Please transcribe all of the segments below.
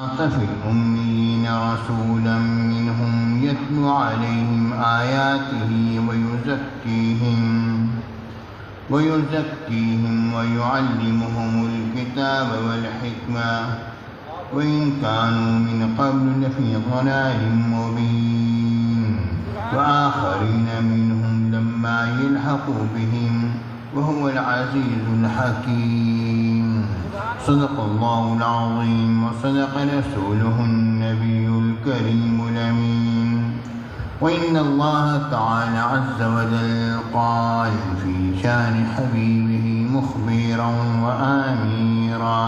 في الأميين رسولا منهم يتلو عليهم آياته ويزكيهم ويعلمهم الكتاب والحكمة وإن كانوا من قبل لفي ضلال مبين وآخرين منهم لما يلحقوا بهم وهو العزيز الحكيم. صدق الله العظيم وصدق رسوله النبي الكريم الأمين. وإن الله تعالى عز وجل قال في شان حبيبه مخبرا وآميرا: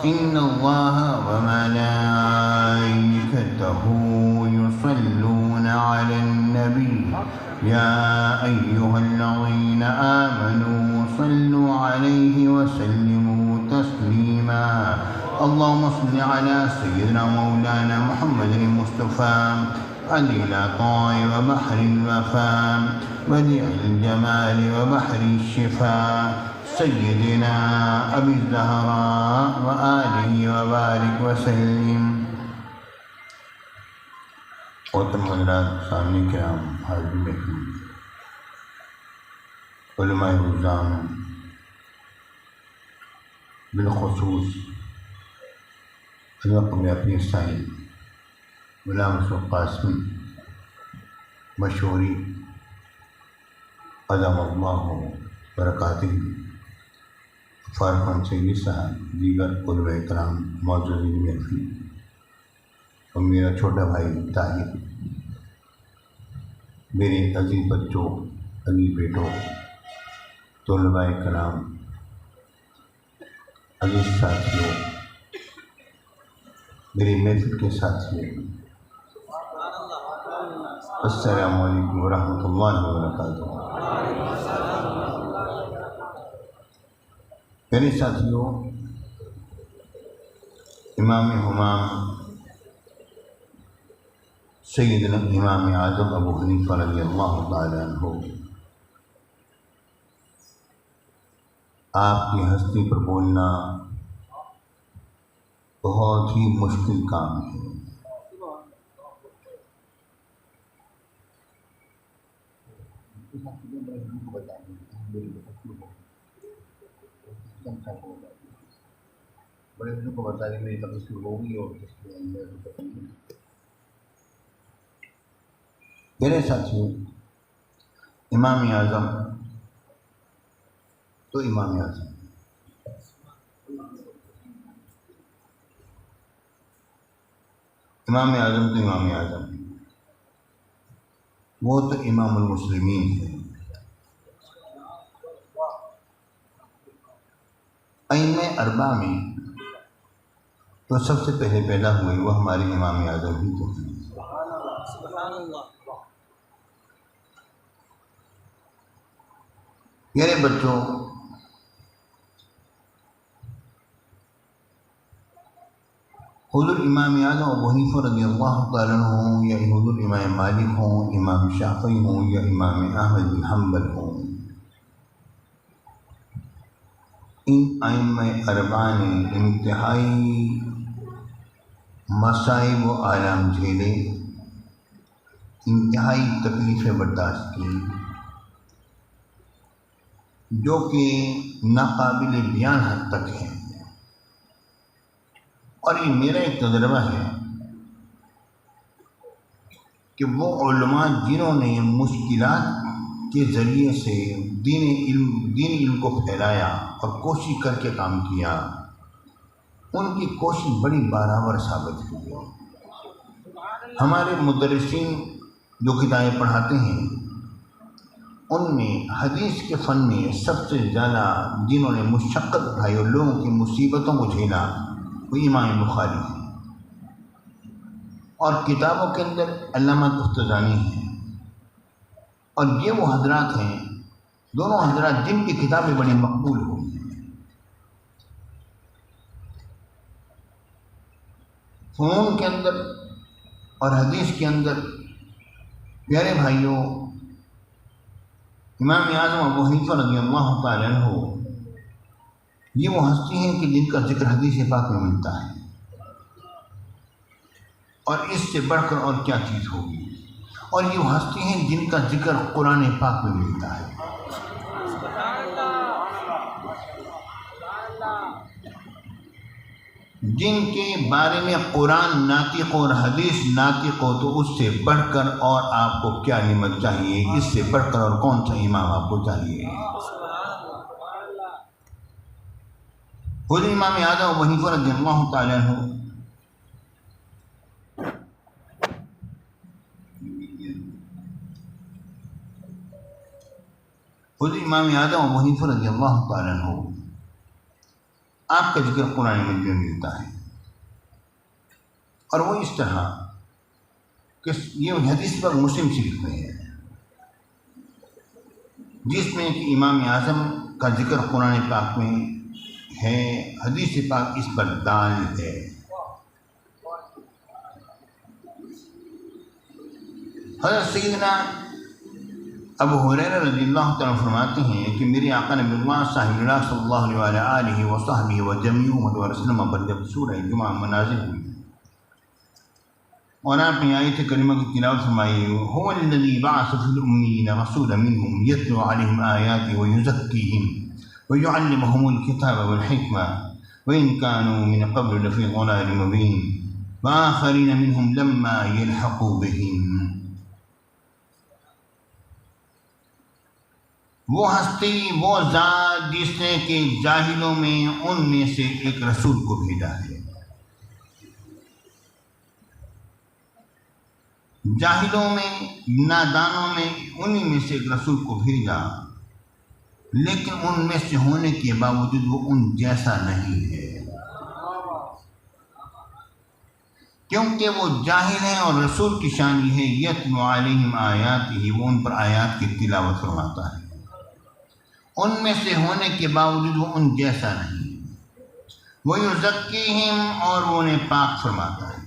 إن الله وملائكته يصلون على النبي يا أيها الذين آمنوا صلوا عليه وسلموا تسليما. اللهم صل على سيدنا مولانا محمد المصطفى عدل طاء وبحر الوفاء بديع الجمال وبحر الشفاء سيدنا أبي الزهراء وآله وبارك وسلم. محترم حضرات، سامعین کرام، حاضرین اکرام، علماء نظام، بالخصوص حضرت اپنی سائن غلام رسول قاسمی مشہوری ادم اللہ برکاتہ فارقان سیدی صاحب، دیگر علماء کرام معززین محفل اور میرا چھوٹا بھائی طاہر، میرے عزیز بچوں، عزیز بیٹوں، طلباء کرام، عزیز ساتھیوں، میری محفل کے ساتھیوں، السلام علیکم ورحمۃ اللہ وبرکاتہ۔ میرے ساتھیوں، امام ہمام سیدنا امام اعظم ابو حنیفہ رضی اللہ تعالیٰ عنہ، آپ کی ہستی پر بولنا بہت ہی مشکل کام ہے۔ بڑے بچوں کو بتا دیں میری تقسیم ہوگی اور میرے ساتھیوں، امام اعظم تو امام اعظم، امام اعظم تو امام اعظم، وہ تو امام المسلمین ہے۔ ائمہ اربعہ میں تو سب سے پہلے پیدا ہوئے وہ ہمارے امام اعظم ہی تو ہیں۔ میرے بچوں، حضور امام اعظم ابو حنیفہ رضی اللہ تعالیٰ عنہ ہوں یا حضور امام مالک ہوں، امام شافعی ہوں یا امام احمد بن حنبل ہوں، ان ائمہ اربعہ نے انتہائی مصائب و آلام جھیلے، انتہائی تکلیفیں برداشت کی، جو کہ ناقابل بیان حد تک ہیں۔ اور یہ میرا ایک تجربہ ہے کہ وہ علماء جنہوں نے مشکلات کے ذریعے سے دین علم کو پھیلایا اور کوشش کر کے کام کیا، ان کی کوشش بڑی برابر ثابت ہوئی ہے۔ ہمارے مدرسین جو کتابیں پڑھاتے ہیں، ان میں حدیث کے فن میں سب سے زیادہ جنہوں نے مشقت اٹھائی اور لوگوں کی مصیبتوں کو جھیلا وہ امام بخاری ہیں، اور کتابوں کے اندر علامہ تفتزانی ہیں، اور یہ وہ حضرات ہیں، دونوں حضرات جن کی کتابیں بڑی مقبول ہوئی ہیں۔ فنون کے اندر اور حدیث کے اندر پیارے بھائیوں، امام اعظم ابو حنیفہ رضی اللہ تعالیٰ عنہ یہ وہ ہستی ہیں کہ جن کا ذکر حدیث پاک میں ملتا ہے۔ اور اس سے بڑھ کر اور کیا چیز ہوگی؟ اور یہ ہستی ہیں جن کا ذکر قرآن پاک میں ملتا ہے. جن کے بارے میں قرآن ناطق اور حدیث ناطق ہو، تو اس سے بڑھ کر اور آپ کو کیا نعمت چاہیے؟ اس سے بڑھ کر اور کون سا امام آپ کو چاہیے؟ خود امام اعظم ابو حنیفہ رضی اللہ تعالیٰ عنہ ابو حنیفہ رضی اللہ تعالیٰ عنہ آپ کا ذکر قرآن مجید میں ملتا ہے، اور وہ اس طرح کہ یہ حدیث پر مسلم شریف میں ہے، جس میں کہ امام اعظم کا ذکر قرآن پاک میں ہے، حدیث پاک اس پر دال ہے. حضرت سیدنا ابو ہریرہ رضی اللہ تعالیٰ فرماتے ہیں کہ میرے آقا نبی اللہ صاحب اللہ صلی اللہ علیہ وآلہ وصحبہ وجميع امت وسلم پر جب سورہ جمعہ نازل ہوئی اور آپ نے آیت کریمہ کی تلاوت فرمائی، هو الذی بعث فی الأمین رسولا منهم یتلو علیہم آیاتہ ویزکیہم ویعلمہم الکتاب والحکمہ وإن كانوا من قبل لفی ضلال مبین وآخرین منهم لما يلحقوا بهم. وہ ہستی، وہ ذات جس نے کہ جاہلوں میں ان میں سے ایک رسول کو بھیجا ہے. جاہلوں میں، نادانوں میں انہی میں سے ایک رسول کو بھیجا، لیکن ان میں سے ہونے کے باوجود وہ ان جیسا نہیں ہے، کیونکہ وہ جاہل ہیں. اور رسول کی شان یہ ہے یتلو علیہم آیاتہ، وہ ان پر آیات کی تلاوت فرماتا ہے، ان میں سے ہونے کے باوجود وہ ان جیسا نہیں. وَيُزَكِّيهِمْ، اور وہ انہیں پاک فرماتا ہے.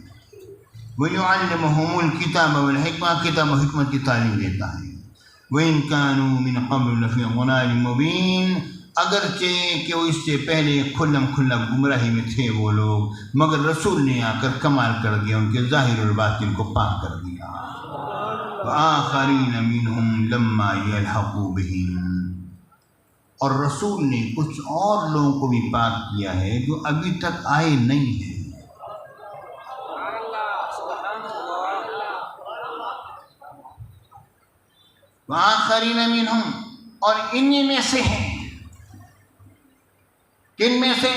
وَيُعَلِّمُهُمُ الْكِتَابَ وَالْحِكْمَةَ، کتاب و حکمت کی تعلیم دیتا ہے. وَإِن كَانُوا مِن قَبْلُ لَفِي ضَلَالٍ مُّبِينٍ، اگرچہ کہ وہ اس سے پہلے کھلم کھلا گمراہی میں تھے وہ لوگ، مگر رسول نے آ کر کمال کر دیا، ان کے ظاہر اور باطن کو پاک کر دیا. وَآخَرِينَ مِنْهُمْ لَمَّا يَلْحَقُوا بِهِمْ، اور رسول نے کچھ اور لوگوں کو بھی پاک کیا ہے جو ابھی تک آئے نہیں ہیں. وآخرین منہم، اور انہی میں سے ہیں. کن میں سے؟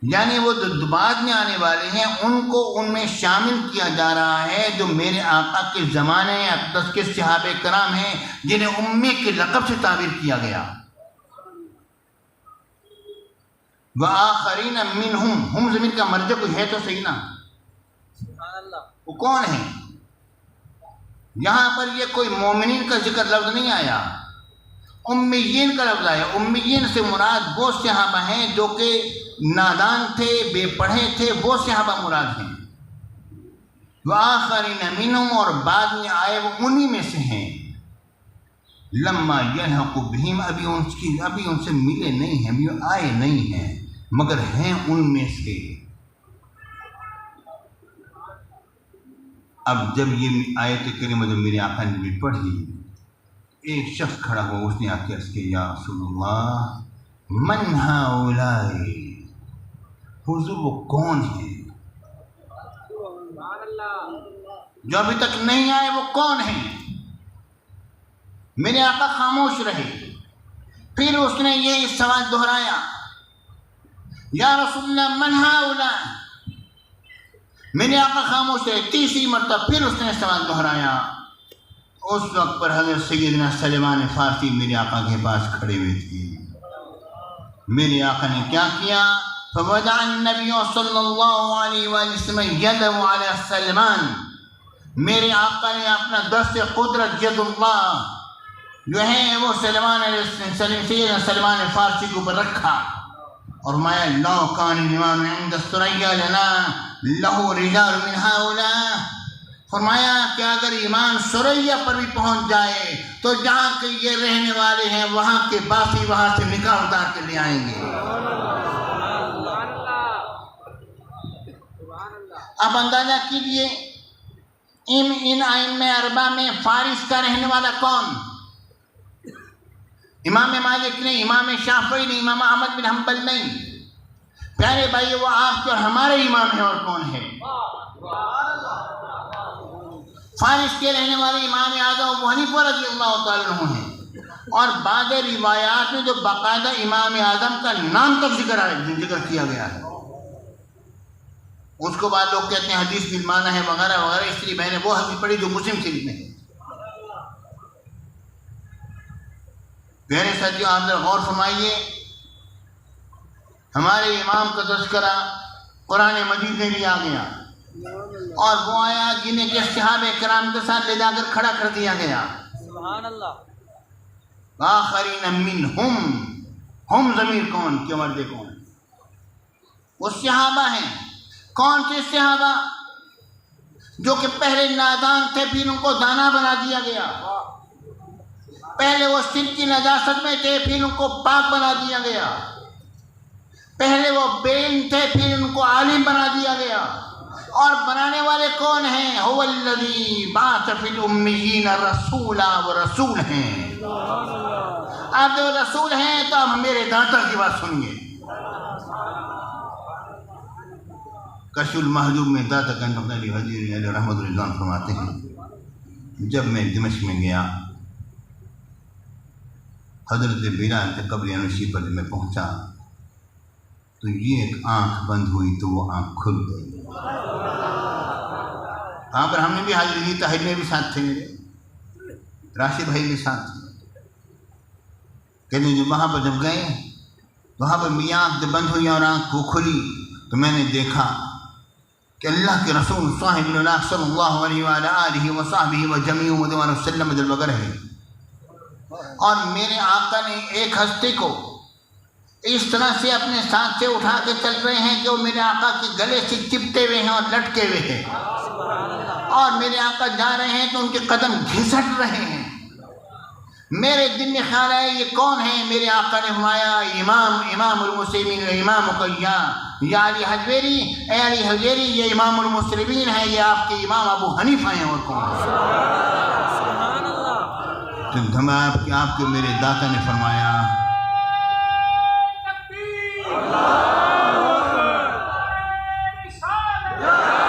یعنی وہ جو بعد میں آنے والے ہیں ان کو ان میں شامل کیا جا رہا ہے، جو میرے آقا کے زمانے اقدس کے صحابہ کرام ہیں جنہیں امی کے لقب سے تعبیر کیا گیا. وآخرین منہم، ہم زمین کا مرجع کوئی ہے تو صحیح نا، وہ کون ہے؟ یہاں پر یہ کوئی مومنین کا ذکر لفظ نہیں آیا، امیین کا لفظ آیا. امیین سے مراد وہ صحابہ ہیں جو کہ نادان تھے، بے پڑھے تھے، وہ صحابہ مراد ہیں. وآخرین منہم، اور بعد میں آئے وہ انہی میں سے ہیں. لما یلحقوا بہم، ابھی ان سے ملے نہیں ہیں، ابھی آئے نہیں ہیں، مگر ہیں ان میں سے. اب جب یہ آیت کریمہ جب میرے آقا نے بھی پڑھی، ایک شخص کھڑا ہوا، اس نے آ کے عرض کیا یا رسول اللہ من ہؤلاء، حضور وہ کون ہیں جو ابھی تک نہیں آئے، وہ کون ہیں؟ میرے آقا خاموش رہے. پھر اس نے یہ سوال دہرایا یا رسول اللہ من ہؤلاء. میرے آقا خاموش رہے. تیسری مرتبہ پھر اس نے سوال دہرایا. اس وقت پر حضرت سیدنا سلمان فارسی میرے آقا کے پاس کھڑے ہوئے تھے. میرے آقا نے کیا کیا؟ فوضع النبی صلی اللہ علیہ وسلم یدہ علی سلمان، میرے آقا نے اپنا دست قدرت ید اللہ جو ہے وہ سلمان فارسی کے اوپر رکھا اور مایا لو کان الایمان عند الثریا لنا لہو رجال من ہؤلاء. فرمایا کہ اگر ایمان سریا پر بھی پہنچ جائے تو جہاں کے یہ رہنے والے ہیں وہاں کے باسی وہاں سے نکاح اتار کے لے آئیں گے. اب اندازہ کیجیے ان ائمہ اربعہ میں فارس کا رہنے والا کون؟ امام مالک نہیں، امام شافعی نہیں، امام احمد بن حنبل نہیں۔ پیارے بھائی وہ آپ کے اور ہمارے امام ہیں، اور کون ہے؟ فارس کے رہنے والے امام اعظم ابو حنیفہ رضی اللہ تعالیٰ عنہ ہیں، اور بعض روایات میں جو باقاعدہ امام اعظم کا نام تک ذکر کیا گیا ہے، اس کو بعد لوگ کہتے ہیں حدیث بالمعنی ہے وغیرہ وغیرہ، اس لیے میں نے وہ حدیث پڑھی جو مسلم شریف میں ہے۔ پیارے ساتھیو آپ ذرا غور فرمائیے، ہمارے امام کا تذکرہ قرآن مجید میں بھی آ گیا، اور وہ آیا جنہیں کہ صحابہ کرام کے ساتھ لے جا کر کھڑا کر دیا گیا۔ سبحان اللہ۔ آخرین منہم، ہم ضمیر کون کے مردے کون؟ وہ صحابہ ہیں۔ کون سے صحابہ؟ جو کہ پہلے نادان تھے، پھر ان کو دانا بنا دیا گیا۔ پہلے وہ شرک کی نجاست میں تھے، پھر ان کو پاک بنا دیا گیا۔ پہلے وہ بے علم تھے، پھر ان کو عالم بنا دیا گیا۔ اور بنانے والے کون ہیں؟ هو الذی بعث فی الامیین رسولا، وہ رسول ہیں۔ آپ جو رسول ہیں تو اب میرے داتا کی بات سنیے۔ کشف المحجوب میں داتا کنٹم علی حضیر علیہ رحمۃ اللہ فرماتے ہیں، جب میں دمشق میں گیا، حضرت بلال کے قبر انوشی پر جب میں پہنچا تو یہ ایک آنکھ بند ہوئی تو وہ آنکھ کھل گئی۔ وہاں پر ہم نے بھی حاضری دی، طاہر میں بھی ساتھ تھے، میرے راشد بھائی بھی ساتھ تھے۔ کہتے ہیں جب وہاں پر جب گئے، وہاں پر میری آنکھ جب بند ہوئی اور آنکھ وہ کھلی تو میں نے دیکھا کہ اللہ کے رسول صاحب اللہ صلی اللہ علیہ وآلہ وصحبہ وجمیع وسلم ادھر بغیر ہے، اور میرے آقا نے ایک ہستی کو اس طرح سے اپنے ساتھ سے اٹھا کے چل رہے ہیں کہ وہ میرے آقا کے گلے سے چپٹے ہوئے ہیں اور لٹکے ہوئے ہیں، اور میرے آقا جا رہے ہیں تو ان کے قدم گھسٹ رہے ہیں۔ میرے دل میں خیال آیا یہ کون ہے؟ میرے آقا نے فرمایا امام المسلمین امام مقیا، یا علی حجویری، اے علی حجویری یہ امام المسلمین ہے، یہ آپ کے امام ابو حنیفہ ہیں، اور کون ہے؟ تو آپ کے میرے داتا نے فرمایا